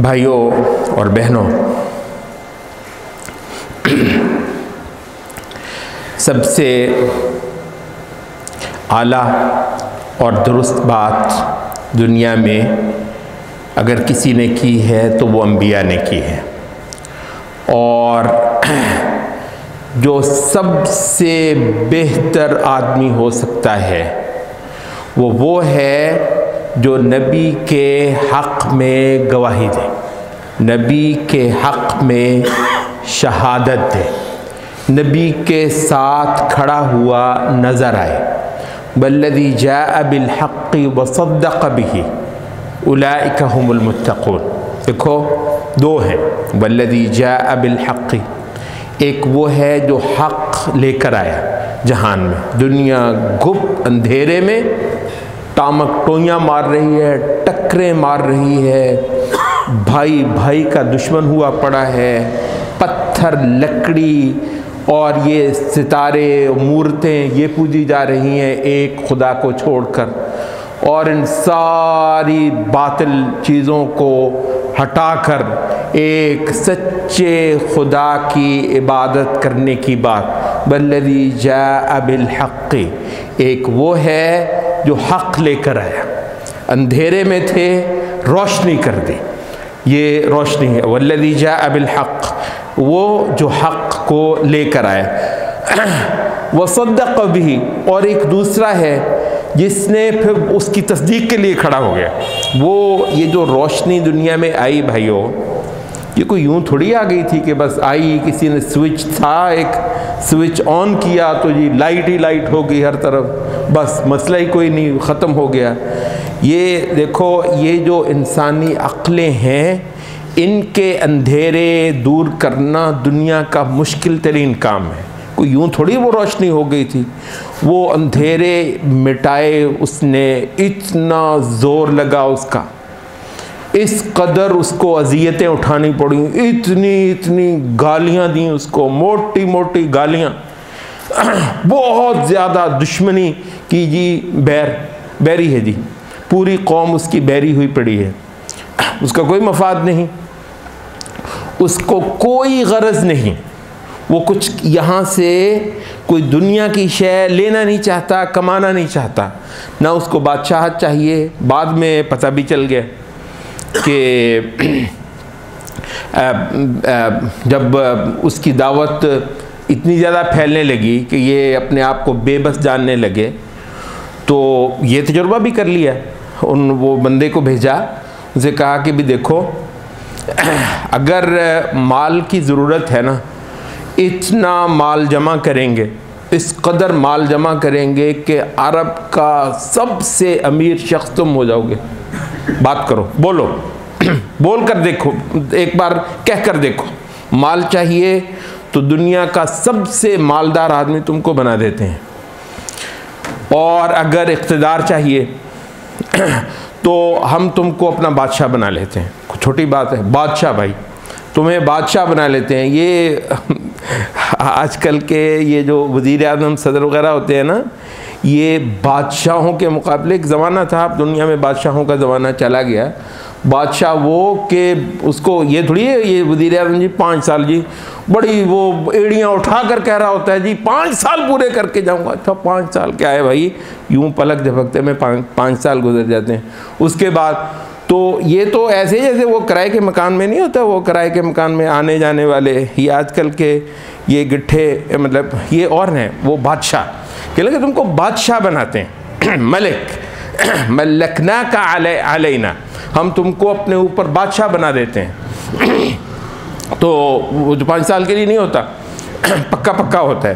بھائیوں اور بہنوں، سب سے اعلیٰ اور درست بات دنیا میں اگر کسی نے کی ہے تو وہ انبیاء نے کی ہے، اور جو سب سے بہتر آدمی ہو سکتا ہے وہ ہے جو نبی کے حق میں گواہی دے، نبی کے حق میں شہادت دے، نبی کے ساتھ کھڑا ہوا نظر آئے۔ والذی جاء بالحق وصدق به اولئک هم المتقون۔ دیکھو دو ہیں، والذی جاء بالحق، ایک وہ ہے جو حق لے کر آیا جہان میں، دنیا گپ اندھیرے میں ٹامک ٹوئیاں مار رہی ہے، ٹکریں مار رہی ہے، بھائی بھائی کا دشمن ہوا پڑا ہے، پتھر لکڑی اور یہ ستارے مورتیں یہ پوجی جا رہی ہیں ایک خدا کو چھوڑ کر، اور ان ساری باطل چیزوں کو ہٹا کر ایک سچے خدا کی عبادت کرنے کی بات۔ والذی جاء بالحق، ایک وہ ہے جو حق لے کر آیا، اندھیرے میں تھے روشنی کر دی، یہ روشنی ہے۔ والذی جاء بالحق، وہ جو حق کو لے کر آیا۔ وصدق به، اور ایک دوسرا ہے جس نے پھر اس کی تصدیق کے لیے کھڑا ہو گیا۔ وہ یہ جو روشنی دنیا میں آئی بھائیوں، یہ کوئی یوں تھوڑی آ گئی تھی کہ بس آئی، کسی نے سوئچ تھا ایک سوئچ آن کیا تو جی لائٹ ہی لائٹ ہو گئی ہر طرف، بس مسئلہ ہی کوئی نہیں، ختم ہو گیا۔ یہ دیکھو، یہ جو انسانی عقلیں ہیں، ان کے اندھیرے دور کرنا دنیا کا مشکل ترین کام ہے۔ کوئی یوں تھوڑی وہ روشنی ہو گئی تھی، وہ اندھیرے مٹائے اس نے، اتنا زور لگا اس کا، اس قدر اس کو اذیتیں اٹھانی پڑیں، اتنی گالیاں دیں اس کو، موٹی موٹی گالیاں، بہت زیادہ دشمنی کی، جی بیری ہے جی، پوری قوم اس کی بیری ہوئی پڑی ہے، اس کا کوئی مفاد نہیں، اس کو کوئی غرض نہیں، وہ کچھ یہاں سے کوئی دنیا کی شے لینا نہیں چاہتا، کمانا نہیں چاہتا، نہ اس کو بادشاہت چاہیے۔ بعد میں پتہ بھی چل گیا کہ جب اس کی دعوت اتنی زیادہ پھیلنے لگی کہ یہ اپنے آپ کو بے بس جاننے لگے، تو یہ تجربہ بھی کر لیا، وہ بندے کو بھیجا، اسے کہا کہ بھی دیکھو، اگر مال کی ضرورت ہے نا، اتنا مال جمع کریں گے، اس قدر مال جمع کریں گے کہ عرب کا سب سے امیر شخص تم ہو جاؤ گے۔ بات کرو، بولو، بول کر دیکھو، ایک بار کہہ کر دیکھو، مال چاہیے تو دنیا کا سب سے مالدار آدمی تم کو بنا دیتے ہیں، اور اگر اقتدار چاہیے تو ہم تم کو اپنا بادشاہ بنا لیتے ہیں۔ چھوٹی بات ہے، بادشاہ بھائی، تمہیں بادشاہ بنا لیتے ہیں۔ یہ آج کل کے یہ جو وزیر اعظم صدر وغیرہ ہوتے ہیں نا، یہ بادشاہوں کے مقابلے ایک زمانہ تھا، اب دنیا میں بادشاہوں کا زمانہ چلا گیا۔ بادشاہ وہ کہ اس کو یہ تھوڑی ہے، یہ وزیر اعظم جی 5 سال جی، بڑی وہ ایڑیاں اٹھا کر کہہ رہا ہوتا ہے جی 5 سال پورے کر کے جاؤں گا۔ اچھا 5 سال کیا ہے بھائی، یوں پلک جھپکتے میں 5 سال گزر جاتے ہیں۔ اس کے بعد تو یہ تو ایسے جیسے وہ کرائے کے مکان میں نہیں ہوتا، وہ کرائے کے مکان میں آنے جانے والے، یہ آج کل کے یہ گٹھے، مطلب یہ اور ہیں، وہ بادشاہ کہ لگے تم کو بادشاہ بناتے ہیں، ملک، ملکناک علینا، ہم تم کو اپنے اوپر بادشاہ بنا دیتے ہیں۔ تو وہ جو 5 سال کے لیے نہیں ہوتا، پکا پکا ہوتا ہے۔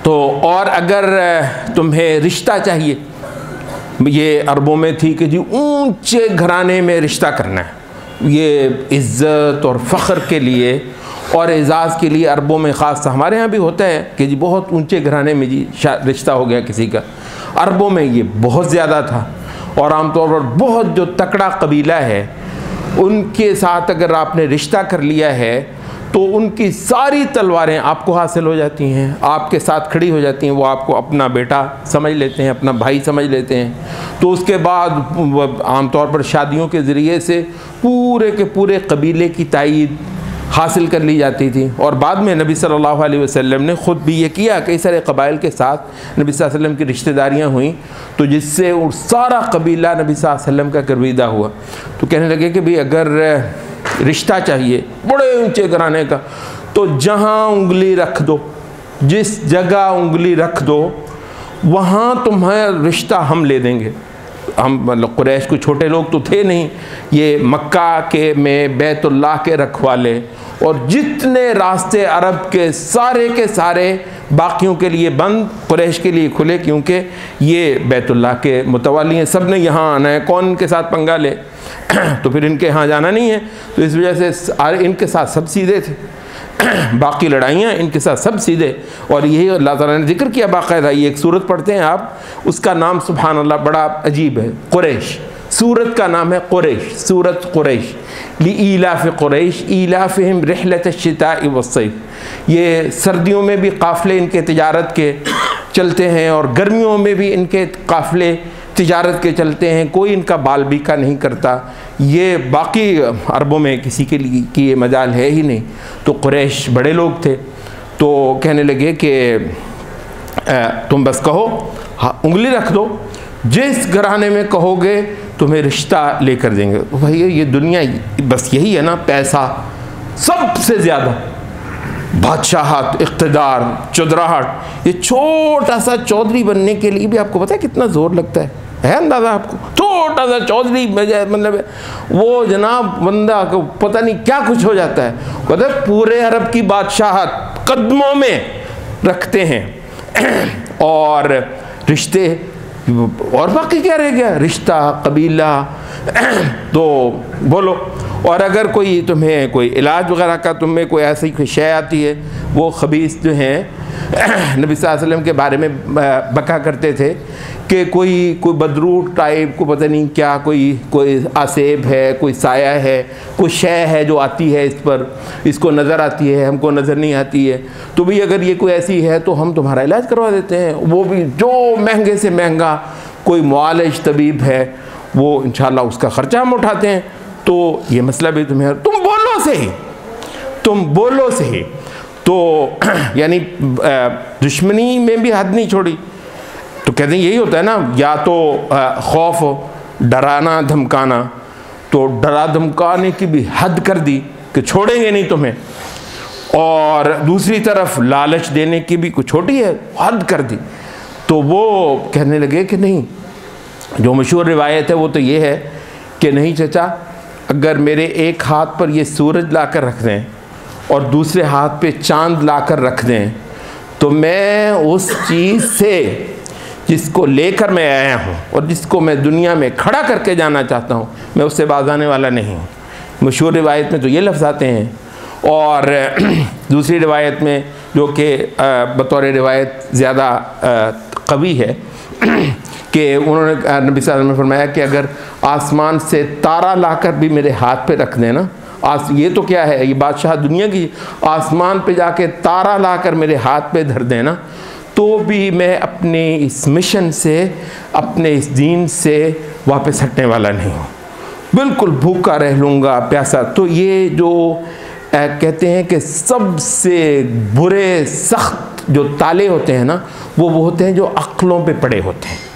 تو اور اگر تمہیں رشتہ چاہیے، یہ عربوں میں تھی کہ جی اونچے گھرانے میں رشتہ کرنا ہے، یہ عزت اور فخر کے لیے اور اعزاز کے لیے عربوں میں خاص تھا۔ ہمارے ہاں بھی ہوتا ہے کہ جی بہت اونچے گھرانے میں جی رشتہ ہو گیا کسی کا، عربوں میں یہ بہت زیادہ تھا، اور عام طور پر بہت جو تکڑا قبیلہ ہے ان کے ساتھ اگر آپ نے رشتہ کر لیا ہے تو ان کی ساری تلواریں آپ کو حاصل ہو جاتی ہیں، آپ کے ساتھ کھڑی ہو جاتی ہیں، وہ آپ کو اپنا بیٹا سمجھ لیتے ہیں، اپنا بھائی سمجھ لیتے ہیں۔ تو اس کے بعد عام طور پر شادیوں کے ذریعے سے پورے کے پورے قبیلے کی تائید حاصل کر لی جاتی تھی، اور بعد میں نبی صلی اللہ علیہ وسلم نے خود بھی یہ کیا، کئی سارے قبائل کے ساتھ نبی صلی اللہ علیہ وسلم کی رشتہ داریاں ہوئیں، تو جس سے سارا قبیلہ نبی صلی اللہ علیہ وسلم کا گرویدہ ہوا۔ تو کہنے لگے کہ بھی اگر رشتہ چاہیے بڑے اونچے گھرانے کا تو جہاں انگلی رکھ دو، جس جگہ انگلی رکھ دو وہاں تمہیں رشتہ ہم لے دیں گے۔ ہم مطلب قریش کو چھوٹے لوگ تو تھے نہیں، یہ مکہ کے میں بیت اللہ کے رکھوالے اور جتنے راستے عرب کے سارے باقیوں کے لیے بند، قریش کے لیے کھلے، کیونکہ یہ بیت اللہ کے متوالی ہیں، سب نے یہاں آنا ہے، کون ان کے ساتھ پنگا لے؟ تو پھر ان کے ہاں جانا نہیں ہے، تو اس وجہ سے ان کے ساتھ سب سیدھے تھے، باقی لڑائیاں ان کے ساتھ سب سیدھے۔ اور یہی اللہ تعالیٰ نے ذکر کیا باقاعدہ، یہ ایک سورت پڑھتے ہیں آپ، اس کا نام سبحان اللہ بڑا عجیب ہے، قریش، سورت کا نام ہے قریش، سورت قریش، لإیلاف قریش ایلافہم رحلۃ الشتاء والصیف۔ یہ سردیوں میں بھی قافلے ان کے تجارت کے چلتے ہیں اور گرمیوں میں بھی ان کے قافلے تجارت کے چلتے ہیں، کوئی ان کا بال بیکا نہیں کرتا، یہ باقی عربوں میں کسی کے لیے کی یہ مجال ہے ہی نہیں۔ تو قریش بڑے لوگ تھے، تو کہنے لگے کہ تم بس کہو، انگلی رکھ دو، جس گھرانے میں کہو گے تمہیں رشتہ لے کر دیں گے۔ بھائی یہ دنیا بس یہی ہے نا، پیسہ سب سے زیادہ، بادشاہت، اقتدار، چودراہٹ، یہ چھوٹا سا چودھری بننے کے لیے بھی آپ کو پتہ ہے کتنا زور لگتا ہے اندازہ آپ کو؟ چھوٹا سا چودھری مطلب وہ جناب بندہ کو پتہ نہیں کیا کچھ ہو جاتا ہے، کہتے ہیں پورے عرب کی بادشاہت قدموں میں رکھتے ہیں، اور رشتے اور باقی کیا رہ گیا، رشتہ، قبیلہ، تو بولو۔ اور اگر کوئی تمہیں کوئی علاج وغیرہ کا تمہیں کوئی ایسی کوئی شے آتی ہے، وہ خبیث جو ہیں نبی صلی اللہ علیہ وسلم کے بارے میں بکا کرتے تھے کہ کوئی بدروٹ ٹائپ کو پتہ نہیں کیا، کوئی آسیب ہے، کوئی سایہ ہے، کوئی شے ہے جو آتی ہے اس پر، اس کو نظر آتی ہے، ہم کو نظر نہیں آتی ہے، تو بھی اگر یہ کوئی ایسی ہے تو ہم تمہارا علاج کروا دیتے ہیں، وہ بھی جو مہنگے سے مہنگا کوئی معالج طبیب ہے وہ انشاءاللہ اس کا خرچہ ہم اٹھاتے ہیں۔ تو یہ مسئلہ بھی تمہیں، تم بولو سے ہی تو یعنی دشمنی میں بھی حد نہیں چھوڑی۔ تو کہتے ہیں یہی ہوتا ہے نا، یا تو خوف ہو، ڈرانا دھمکانا، تو ڈرا دھمکانے کی بھی حد کر دی کہ چھوڑیں گے نہیں تمہیں، اور دوسری طرف لالچ دینے کی بھی کچھ چھوٹی ہے، حد کر دی۔ تو وہ کہنے لگے کہ نہیں، جو مشہور روایت ہے وہ تو یہ ہے کہ نہیں چچا، اگر میرے ایک ہاتھ پر یہ سورج لا کر رکھ دیں اور دوسرے ہاتھ پہ چاند لا کر رکھ دیں تو میں اس چیز سے جس کو لے کر میں آیا ہوں اور جس کو میں دنیا میں کھڑا کر کے جانا چاہتا ہوں، میں اس سے باز آنے والا نہیں ہوں۔ مشہور روایت میں تو یہ لفظ آتے ہیں، اور دوسری روایت میں جو کہ بطور روایت زیادہ قوی ہے کہ انہوں نے نبی صلی اللہ علیہ وسلم نے فرمایا کہ اگر آسمان سے تارا لا کر بھی میرے ہاتھ پہ رکھ دینا، یہ تو کیا ہے، یہ بادشاہ دنیا کی، آسمان پہ جا کے تارا لا کر میرے ہاتھ پہ دھر دینا، تو بھی میں اپنے اس مشن سے، اپنے اس دین سے واپس ہٹنے والا نہیں ہوں، بالکل بھوکا رہ لوں گا، پیاسا۔ تو یہ جو کہتے ہیں کہ سب سے برے سخت جو تالے ہوتے ہیں نا، وہ ہوتے ہیں جو عقلوں پہ پڑے ہوتے ہیں،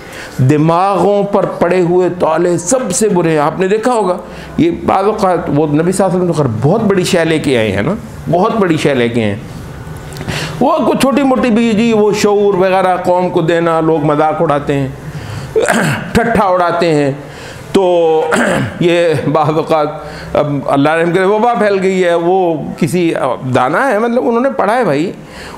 دماغوں پر پڑے ہوئے تالے سب سے برے ہیں۔ آپ نے دیکھا ہوگا یہ بعض اوقات وہ نبی صلی اللہ علیہ وسلم بہت بڑی شے لے کے آئے ہیں نا، بہت بڑی شے لے کے ہیں، وہ کچھ چھوٹی موٹی بھی جی وہ شعور وغیرہ قوم کو دینا، لوگ مذاق اڑاتے ہیں، ٹھٹھا اڑاتے ہیں، تو یہ بعض اوقات اب اللہ رحم کرے وبا پھیل گئی ہے، وہ کسی دانا ہے، مطلب انہوں نے پڑھا ہے بھائی،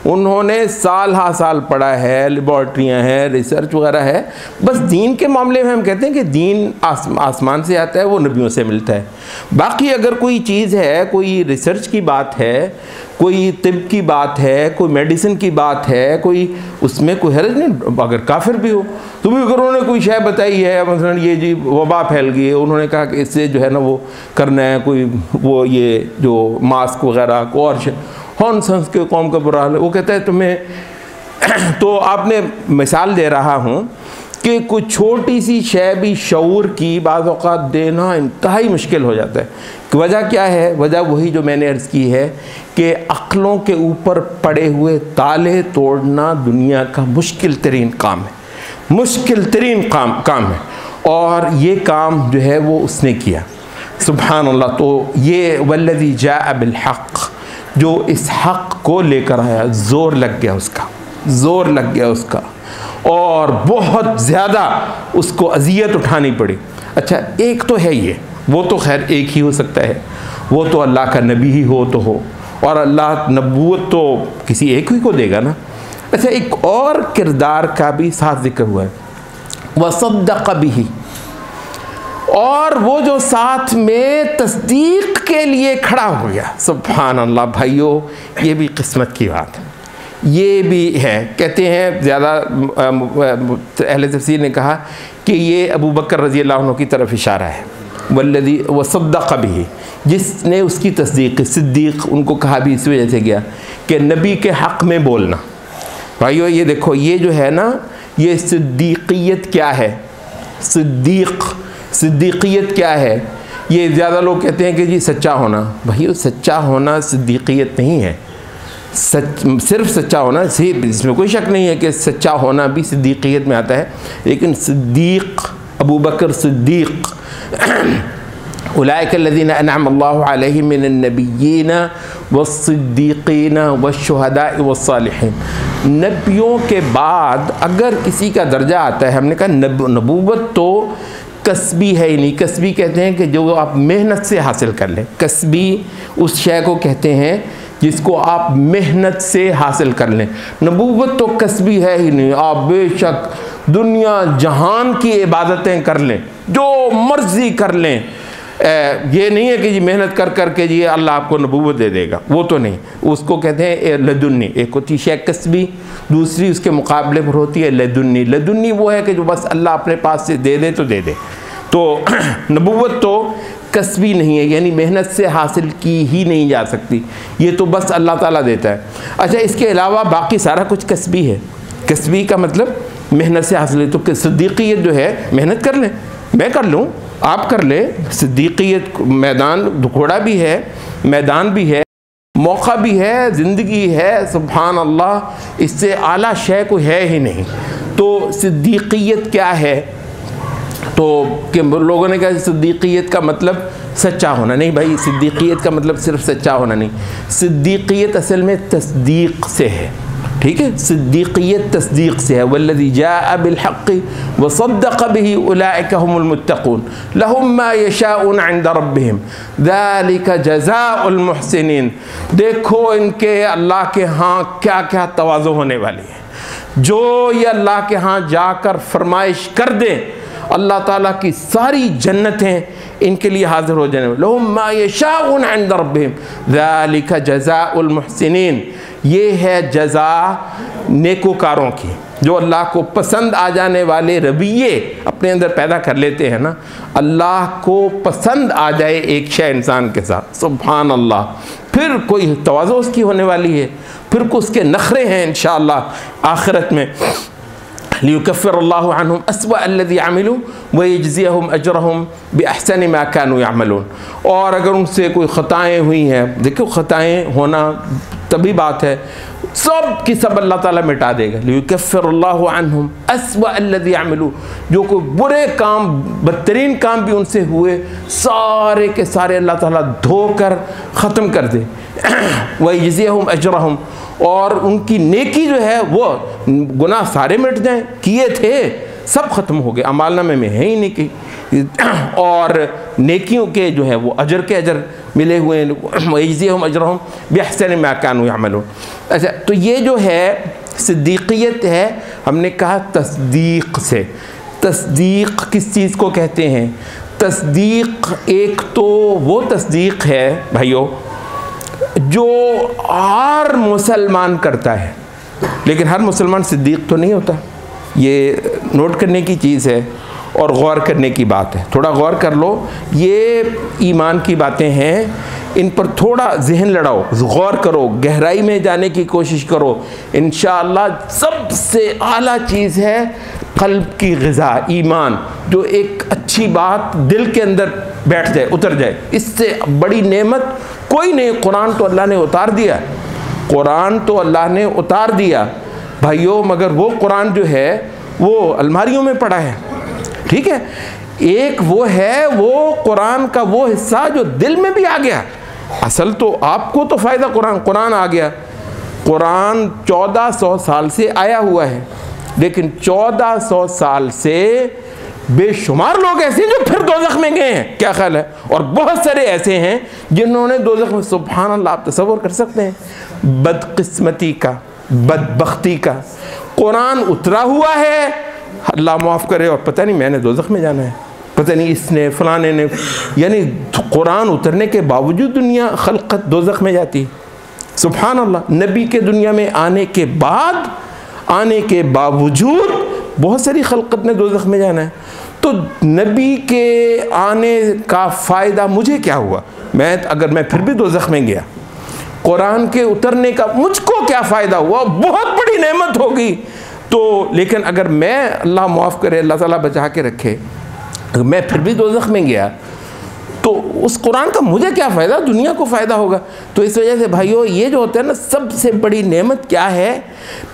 انہوں نے سال ہا سال پڑھا ہے، لیبارٹریاں ہیں، ریسرچ وغیرہ ہے، بس دین کے معاملے میں ہم کہتے ہیں کہ دین آسمان سے آتا ہے، وہ نبیوں سے ملتا ہے۔ باقی اگر کوئی چیز ہے، کوئی ریسرچ کی بات ہے، کوئی طب کی بات ہے، کوئی میڈیسن کی بات ہے، کوئی اس میں کوئی حرج نہیں، اگر کافر بھی ہو تو تو بھی اگر انہوں نے کوئی شے بتائی ہے، مثلا یہ جی وبا پھیل گئی ہے، انہوں نے کہا کہ اس سے جو ہے نا وہ کرنا ہے کوئی وہ یہ جو ماسک وغیرہ کو اور ہون سنس کے قوم کا برا حال ہے، وہ کہتا ہے تمہیں تو آپ نے مثال دے رہا ہوں کہ کوئی چھوٹی سی شے بھی شعور کی بعض اوقات دینا انتہائی مشکل ہو جاتا ہے۔ وجہ کیا ہے؟ وجہ وہی جو میں نے عرض کی ہے کہ عقلوں کے اوپر پڑے ہوئے تالے توڑنا دنیا کا مشکل ترین کام ہے، مشکل ترین کام ہے، اور یہ کام جو ہے وہ اس نے کیا، سبحان اللہ۔ تو یہ والذی جاء بالحق، جو اس حق کو لے کر آیا، زور لگ گیا اس کا، زور لگ گیا اس کا، اور بہت زیادہ اس کو اذیت اٹھانی پڑی۔ اچھا ایک تو ہے یہ، وہ تو خیر ایک ہی ہو سکتا ہے، وہ تو اللہ کا نبی ہی ہو تو ہو، اور اللہ نبوت تو کسی ایک ہی کو دے گا نا۔ اچھا ایک اور کردار کا بھی ساتھ ذکر ہوا ہے، وَصَدَّقَ بِهِ، اور وہ جو ساتھ میں تصدیق کے لیے کھڑا ہو گیا، سبحان اللہ۔ بھائیو یہ بھی قسمت کی بات ہے، یہ بھی ہے۔ کہتے ہیں زیادہ اہل تفسیر نے کہا کہ یہ ابو بکر رضی اللہ عنہ کی طرف اشارہ ہے، والذی وصدق بہ، جس نے اس کی تصدیق، صدیق ان کو کہا بھی اس وجہ سے گیا کہ نبی کے حق میں بولنا۔ بھائیو یہ دیکھو یہ جو ہے نا، یہ صدیقیت کیا ہے؟ صدیقیت کیا ہے؟ یہ زیادہ لوگ کہتے ہیں کہ جی سچا ہونا، بھائیو سچا ہونا صدیقیت نہیں ہے۔ صرف سچا ہونا، اس میں کوئی شک نہیں ہے کہ سچا ہونا بھی صدیقیت میں آتا ہے، لیکن صدیق، ابو بکر صدیق، اولئک الذین انعم اللہ علیہم من النبیین والصدیقین والشہداء والصالحین۔ نبیوں کے بعد اگر کسی کا درجہ آتا ہے، ہم نے کہا نبوت تو کسبی ہے ہی نہیں۔ کسبی کہتے ہیں کہ جو آپ محنت سے حاصل کر لیں، کسبی اس شے کو کہتے ہیں جس کو آپ محنت سے حاصل کر لیں۔ نبوت تو کسبی ہے ہی نہیں، آپ بے شک دنیا جہان کی عبادتیں کر لیں، جو مرضی کر لیں، یہ نہیں ہے کہ جی محنت کر کر کے جی اللہ آپ کو نبوت دے دے گا، وہ تو نہیں۔ اس کو کہتے ہیں لدنی، ایک ہوتی شے کسبی، دوسری اس کے مقابلے پر ہوتی ہے لدنی۔ لدنی وہ ہے کہ جو بس اللہ اپنے پاس سے دے دے تو دے دے۔ تو نبوت تو کسبی نہیں ہے، یعنی محنت سے حاصل کی ہی نہیں جا سکتی، یہ تو بس اللہ تعالیٰ دیتا ہے۔ اچھا اس کے علاوہ باقی سارا کچھ کسبی ہے۔ کسبی کا مطلب محنت سے حاصل ہے، تو صدیقیت جو ہے محنت کر لیں، میں کر لوں، آپ کر لیں۔ صدیقیت میدان دکھوڑا بھی ہے، میدان بھی ہے، موقع بھی ہے، زندگی ہے، سبحان اللہ، اس سے اعلیٰ شے کوئی ہے ہی نہیں۔ تو صدیقیت کیا ہے؟ تو کہ لوگوں نے کہا صدیقیت کا مطلب سچا ہونا، نہیں بھائی، صدیقیت کا مطلب صرف سچا ہونا نہیں، صدیقیت اصل میں تصدیق سے ہے، ٹھیک ہے؟ صدیقیت تصدیق سے ہے۔ والذی جاء بالحق وصدق به اولئک هم المتقون لهم ما یشاءون عند ربهم ذلک جزاء المحسنین۔ دیکھو ان کے اللہ کے ہاں کیا کیا تواضع ہونے والی ہے، جو یہ اللہ کے ہاں جا کر فرمائش کر دیں، اللہ تعالیٰ کی ساری جنتیں ان کے لیے حاضر ہو جانے والے، لَهُمْ مَا يَشَاءُونَ عِنْدَ رَبِّهِمْ ذَلِكَ جَزَاءُ الْمُحْسِنِينَ۔ یہ ہے جزا نیکوکاروں کی، جو اللہ کو پسند آ جانے والے رویے اپنے اندر پیدا کر لیتے ہیں نا۔ اللہ کو پسند آ جائے ایک شے انسان کے ساتھ، سبحان اللہ، پھر کوئی تواضع اس کی ہونے والی ہے، پھر کو اس کے نخرے ہیں انشاءاللہ آخرت میں۔ لِيُكَفِّرَ اللَّهُ عَنْهُمْ أَسْوَأَ الَّذِي عَمِلُوا وَيَجْزِيَهُمْ أَجْرَهُمْ بِأَحْسَنِ مَا كَانُوا يَعْمَلُونَ۔ اور اگر ان سے کوئی خطائیں ہوئی ہیں، دیکھو خطائیں ہونا تبھی بات ہے، سب کی سب اللہ تعالیٰ مٹا دے گا۔ لِيُكَفِّرَ اللَّهُ عَنْهُمْ أَسْوَأَ الَّذِي عَمِلُوا، جو کوئی برے کام، بدترین کام بھی ان سے ہوئے، سارے کے سارے اللہ تعالیٰ دھو کر ختم کر دے۔ وَيَجْزِيَهُمْ أَجْرَهُمْ، اور ان کی نیکی جو ہے وہ گناہ سارے مٹ جائیں، کیے تھے سب ختم ہو گئے، اعمال نامے میں ہے ہی نہیں کی، اور نیکیوں کے جو ہے وہ اجر کے اجر ملے ہوئے ہیں۔ وَيَجْزِيَهُمْ أَجْرَهُمْ بِأَحْسَنِ مَا كَانُوا يَعْمَلُونَ۔ اچھا تو یہ جو ہے صدیقیت ہے، ہم نے کہا تصدیق سے۔ تصدیق کس چیز کو کہتے ہیں؟ تصدیق ایک تو وہ تصدیق ہے بھائیو جو ہر مسلمان کرتا ہے، لیکن ہر مسلمان صدیق تو نہیں ہوتا، یہ نوٹ کرنے کی چیز ہے اور غور کرنے کی بات ہے. تھوڑا غور کر لو. یہ ایمان کی باتیں ہیں, ان پر تھوڑا ذہن لڑاؤ, غور کرو, گہرائی میں جانے کی کوشش کرو. انشاءاللہ سب سے اعلیٰ چیز ہے قلب کی غذا, ایمان, جو ایک اچھی بات دل کے اندر بیٹھ جائے, اتر جائے. اس سے بڑی نعمت کوئی نہیں. قرآن تو اللہ نے اتار دیا, قرآن تو اللہ نے اتار دیا بھائیو, مگر وہ قرآن جو ہے وہ الماریوں میں پڑا ہے. ٹھیک ہے, ایک وہ ہے وہ قرآن کا وہ حصہ جو دل میں بھی آ گیا. اصل تو آپ کو تو فائدہ قرآن آ گیا. قرآن 1400 سال سے آیا ہوا ہے, لیکن 1400 سال سے بے شمار لوگ ایسے ہیں جو پھر دوزخ میں گئے ہیں. کیا خیال ہے؟ اور بہت سارے ایسے ہیں جنہوں نے دوزخ میں, سبحان اللہ, آپ تصور کر سکتے ہیں بدقسمتی کا, بدبختی کا. قرآن اترا ہوا ہے, اللہ معاف کرے, اور پتہ نہیں میں نے دوزخ میں جانا ہے, پتہ نہیں اس نے فلانے نے, یعنی قرآن اترنے کے باوجود دنیا خلقت دوزخ میں جاتی. سبحان اللہ. نبی کے دنیا میں آنے کے باوجود بہت ساری خلقت نے دوزخ میں جانا ہے. تو نبی کے آنے کا فائدہ مجھے کیا ہوا؟ اگر میں پھر بھی دوزخ میں گیا, قرآن کے اترنے کا مجھ کو کیا فائدہ ہوا؟ بہت بڑی نعمت ہوگی. تو لیکن اگر میں, اللہ معاف کرے, اللہ تعالیٰ بچا کے رکھے, اگر میں پھر بھی دوزخ میں گیا تو اس قرآن کا مجھے کیا فائدہ؟ دنیا کو فائدہ ہوگا. تو اس وجہ سے بھائیو, یہ جو ہوتا ہے نا, سب سے بڑی نعمت کیا ہے؟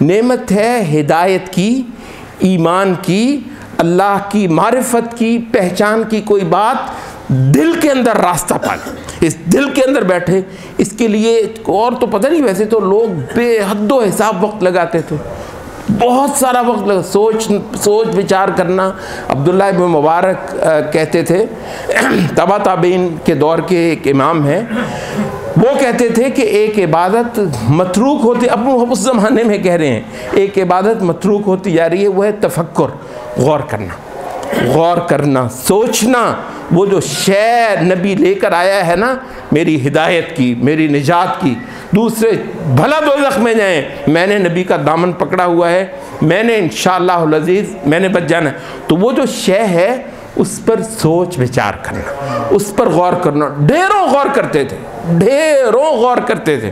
نعمت ہے ہدایت کی, ایمان کی, اللہ کی معرفت کی, پہچان کی. کوئی بات دل کے اندر راستہ پائے, اس دل کے اندر بیٹھے. اس کے لیے اور تو پتہ نہیں, ویسے تو لوگ بے حد و حساب وقت لگاتے تھے, بہت سارا وقت لگا, سوچ وچار کرنا. عبداللہ ابن مبارک کہتے تھے, تبع تابعین کے دور کے ایک امام ہیں, وہ کہتے تھے کہ ایک عبادت متروک ہوتی, اب وہ اس زمانے میں کہہ رہے ہیں, ایک عبادت متروک ہوتی جا رہی ہے, وہ ہے تفکر, غور کرنا, سوچنا. وہ جو شے نبی لے کر آیا ہے نا, میری ہدایت کی, میری نجات کی, دوسرے بھلا دوزخ میں جائیں, میں نے نبی کا دامن پکڑا ہوا ہے, میں نے انشاءاللہ العزیز میں نے بچ جانا ہے. تو وہ جو شے ہے اس پر سوچ وچار کرنا, اس پر غور کرنا. ڈھیروں غور کرتے تھے.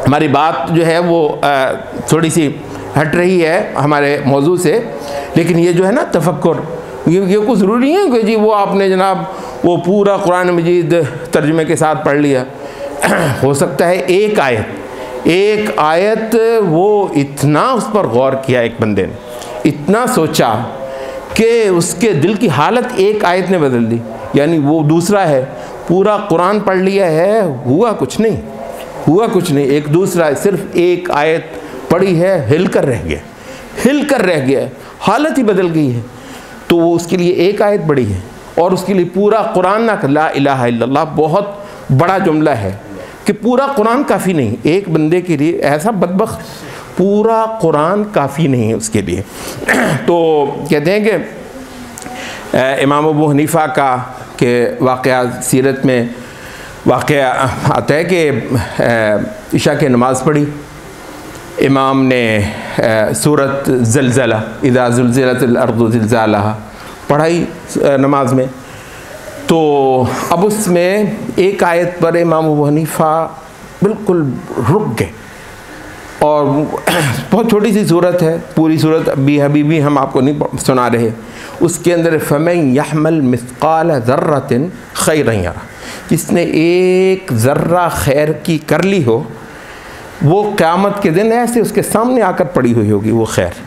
ہماری بات جو ہے وہ تھوڑی سی ہٹ رہی ہے ہمارے موضوع سے, لیکن یہ جو ہے نا تفکر, یہ کوئی ضروری ہے کہ جی وہ آپ نے جناب وہ پورا قرآن مجید ترجمے کے ساتھ پڑھ لیا. ہو سکتا ہے ایک آیت وہ اتنا اس پر غور کیا, ایک بندے نے اتنا سوچا کہ اس کے دل کی حالت ایک آیت نے بدل دی. یعنی وہ دوسرا ہے, پورا قرآن پڑھ لیا ہے, ہوا کچھ نہیں. ایک دوسرا صرف ایک آیت پڑھی ہے, ہل کر رہ گیا, حالت ہی بدل گئی ہے. تو وہ اس کے لیے ایک آیت پڑھی ہے, اور اس کے لیے پورا قرآن نہ, لا الہ الا اللہ بہت بڑا جملہ ہے کہ پورا قرآن کافی نہیں ایک بندے کے لیے, ایسا بدبخت, پورا قرآن کافی نہیں ہے اس کے لیے. تو کہتے ہیں کہ امام ابو حنیفہ کا کہ واقعہ سیرت میں واقعہ آتا ہے کہ عشاء کی نماز پڑھی, امام نے سورۃ زلزلہ, اذا زلزلت الارض زلزالہا پڑھائی نماز میں. تو اب اس میں ایک آیت پر امام ابو حنیفہ بالکل رک گئے, اور بہت چھوٹی سی صورت ہے, پوری صورت ابھی ہم آپ کو نہیں سنا رہے. اس کے اندر فَمَن يَحْمَلْ مِثْقَالَ ذَرَّةٍ خَيْرًا يَرَهُ, جس نے ایک ذرہ خیر کی کر لی ہو, وہ قیامت کے دن ایسے اس کے سامنے آ کر پڑی ہوئی ہوگی وہ خیر.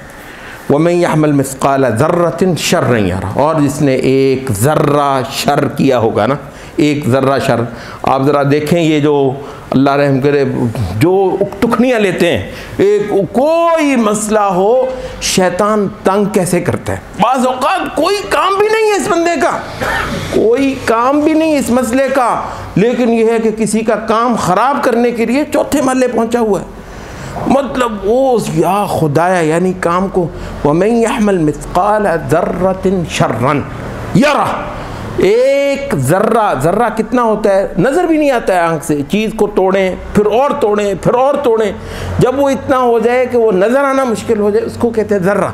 وَمَن يَحْمَلْ مِثْقَالَ ذَرَّةٍ شَرًّا يَرَهُ, اور جس نے ایک ذرہ شر کیا ہوگا نا, ایک ذرہ شر. آپ ذرا دیکھیں یہ جو اللہ رحم کرے جو ٹکنیاں لیتے ہیں, ایک کوئی مسئلہ ہو شیطان تنگ کیسے کرتا ہے. بعض اوقات کوئی کام بھی نہیں ہے اس بندے کا, کوئی کام بھی نہیں اس مسئلے کا, لیکن یہ ہے کہ کسی کا کام خراب کرنے کے لیے چوتھے محلے پہنچا ہوا ہے. مطلب وہ یا خدایا, یعنی کام کو وَمَن يَحْمَلْ مِثْقَالَ ذَرَّةٍ شَرًّا يَرَهُ, ایک ذرہ کتنا ہوتا ہے, نظر بھی نہیں آتا ہے آنکھ سے. چیز کو توڑیں پھر اور توڑیں, جب وہ اتنا ہو جائے کہ وہ نظر آنا مشکل ہو جائے, اس کو کہتے ہیں ذرہ.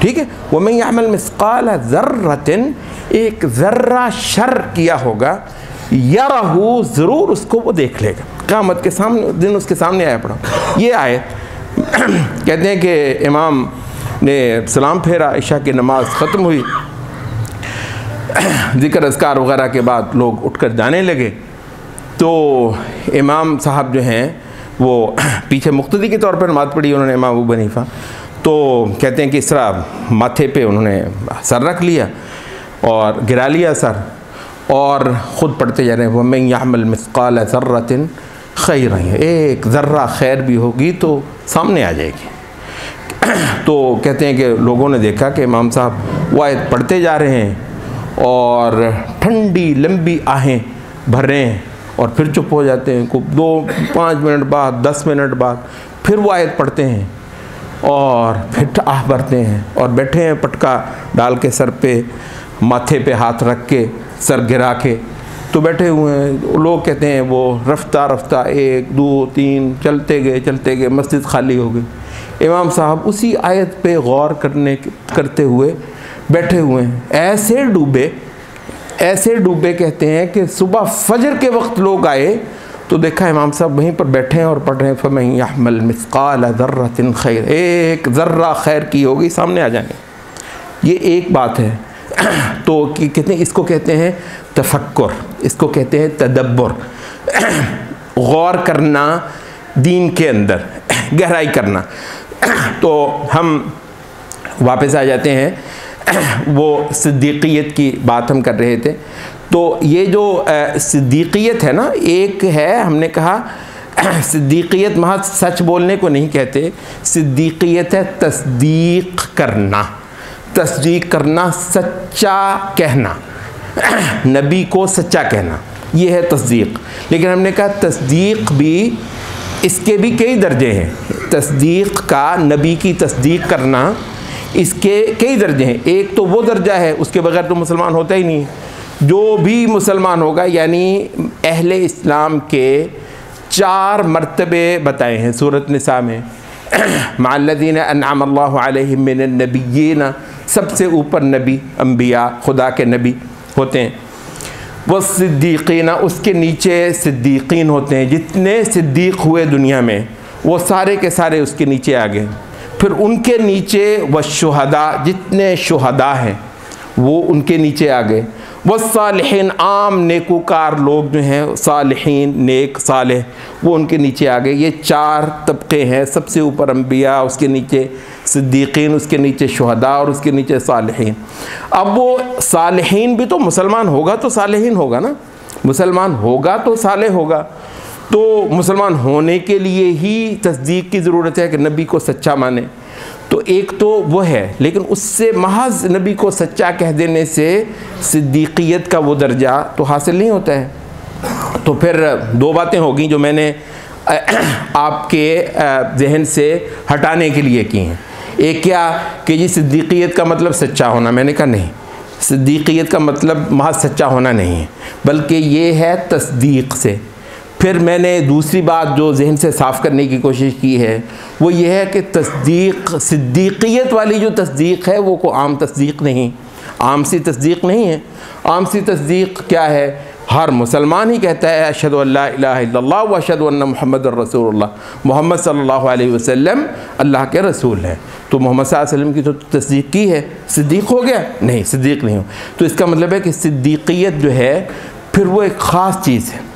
ٹھیک ہے، وَمَن يَعْمَلْ مِثْقَالَ ذَرَّةٍ، ایک ذرہ شر کیا ہوگا، یَرَہُ، ضرور اس کو وہ دیکھ لے گا، قیامت کے سامنے دن اس کے سامنے آیا پڑا۔ یہ آیت کہتے ہیں کہ امام نے سلام پھیرا، عشاء کی نماز ختم ہوئی، ذکر اذکار وغیرہ کے بعد لوگ اٹھ کر جانے لگے، تو امام صاحب جو ہیں وہ پیچھے مقتدی کے طور پر نماز پڑھی انہوں نے، امام ابو حنیفہ، تو کہتے ہیں کہ اس طرح ماتھے پہ انہوں نے سر رکھ لیا اور گرا لیا سر، اور خود پڑھتے جا رہے ہیں وَمَن يَعْمَلْ مِثْقَالَ ذَرَّةٍ خَيْرًا، ایک ذرہ خیر بھی ہوگی تو سامنے آ جائے گی۔ تو کہتے ہیں کہ لوگوں نے دیکھا کہ امام صاحب وہ آیت پڑھتے جا رہے ہیں اور ٹھنڈی لمبی آہیں بھر رہے ہیں، اور پھر چپ ہو جاتے ہیں، 2-5 منٹ بعد 10 منٹ بعد پھر وہ آیت پڑھتے ہیں اور پھر آہ بھرتے ہیں، اور بیٹھے ہیں پٹکا ڈال کے سر پہ، ماتھے پہ ہاتھ رکھ کے، سر گرا کے تو بیٹھے ہوئے ہیں۔ لوگ کہتے ہیں وہ رفتہ رفتہ 1 2 3 چلتے گئے، مسجد خالی ہو گئی۔ امام صاحب اسی آیت پہ غور کرتے ہوئے بیٹھے ہوئے ہیں، ایسے ڈوبے کہتے ہیں کہ صبح فجر کے وقت لوگ آئے تو دیکھا امام صاحب وہیں پر بیٹھے ہیں اور پڑھ رہے ہیں فَمَن يَعْمَلْ مِثْقَالَ ذَرَّةٍ خَيْرًا، ایک ذرہ خیر کی ہوگی سامنے آ جائیں گے۔ یہ ایک بات ہے۔ تو کہتے ہیں اس کو کہتے ہیں تفکر، اس کو کہتے ہیں تدبر، غور کرنا دین کے اندر، گہرائی کرنا۔ تو ہم واپس آ جاتے ہیں، وہ صدیقیت کی بات ہم کر رہے تھے۔ تو یہ جو صدیقیت ہے نا، ایک ہے، ہم نے کہا صدیقیت محض سچ بولنے کو نہیں کہتے، صدیقیت ہے تصدیق کرنا، سچا کہنا، نبی کو سچا کہنا، یہ ہے تصدیق۔ لیکن ہم نے کہا تصدیق بھی، اس کے بھی کئی درجے ہیں، تصدیق کا، نبی کی تصدیق کرنا، اس کے کئی درجے ہیں۔ ایک تو وہ درجہ ہے اس کے بغیر تو مسلمان ہوتا ہی نہیں، جو بھی مسلمان ہوگا، یعنی اہل اسلام کے 4 مرتبے بتائے ہیں سورۃ نساء میں، مع الذین انعم اللہ علیہم من النبیین، سب سے اوپر نبی، انبیاء، خدا کے نبی ہوتے ہیں، والصدیقین، اس کے نیچے صدیقین ہوتے ہیں، جتنے صدیق ہوئے دنیا میں وہ سارے کے سارے اس کے نیچے آ گئے، پھر ان کے نیچے والشہداء، جتنے شہداء ہیں وہ ان کے نیچے آ گئے، والصالحین، عام نیکوکار لوگ جو ہیں، صالحین، نیک، صالح، وہ ان کے نیچے آ گئے۔ یہ 4 طبقے ہیں، سب سے اوپر انبیاء، اس کے نیچے صدیقین، اس کے نیچے شہداء، اور اس کے نیچے صالحین۔ اب وہ صالحین بھی تو مسلمان ہوگا تو صالحین ہوگا نا، مسلمان ہوگا تو صالح ہوگا، تو مسلمان ہونے کے لیے ہی تصدیق کی ضرورت ہے کہ نبی کو سچا مانے، تو ایک تو وہ ہے، لیکن اس سے محض نبی کو سچا کہہ دینے سے صدیقیت کا وہ درجہ تو حاصل نہیں ہوتا ہے۔ تو پھر 2 باتیں ہوگیں جو میں نے آپ کے ذہن سے ہٹانے کے لیے کی ہیں۔ ایک کیا کہ جی صدیقیت کا مطلب سچا ہونا، میں نے کہا نہیں، صدیقیت کا مطلب محض سچا ہونا نہیں ہے، بلکہ یہ ہے تصدیق سے۔ پھر میں نے دوسری بات جو ذہن سے صاف کرنے کی کوشش کی ہے وہ یہ ہے کہ تصدیق، صدیقیت والی جو تصدیق ہے وہ کوئی عام تصدیق نہیں، عام سی تصدیق نہیں ہے۔ عام سی تصدیق کیا ہے؟ ہر مسلمان ہی کہتا ہے اشہد ان لا الہ الا اللہ و اشہد ان محمد الرسول اللہ، محمد صلی اللہ علیہ وسلم اللہ کے رسول ہیں، تو محمد صلی اللہ علیہ وسلم کی تو تصدیق کی ہے، صدیق ہو گیا؟ نہیں، صدیق نہیں ہو۔ تو اس کا مطلب ہے کہ صدیقیت جو ہے پھر وہ ایک خاص چیز ہے۔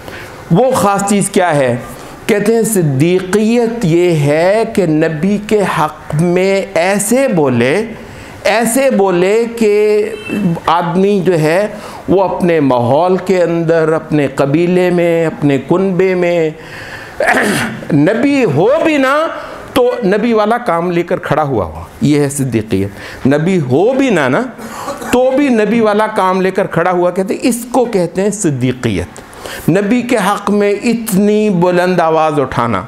وہ خاص چیز کیا ہے؟ کہتے ہیں صدیقیت یہ ہے کہ نبی کے حق میں ایسے بولے کہ آدمی جو ہے وہ اپنے ماحول کے اندر، اپنے قبیلے میں، اپنے کنبے میں، نبی ہو بھی نہ تو نبی والا کام لے کر کھڑا ہوا ہو، یہ ہے صدیقیت۔ نبی ہو بھی نہ تو بھی نبی والا کام لے کر کھڑا ہوا، کہتے ہیں اس کو کہتے ہیں صدیقیت۔ نبی کے حق میں اتنی بلند آواز اٹھانا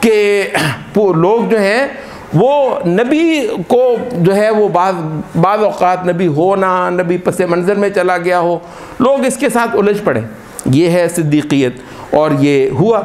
کہ لوگ جو ہیں وہ نبی کو جو ہے وہ بعض اوقات نبی ہونا، نبی پس منظر میں چلا گیا ہو، لوگ اس کے ساتھ الجھ پڑے، یہ ہے صدیقیت، اور یہ ہوا۔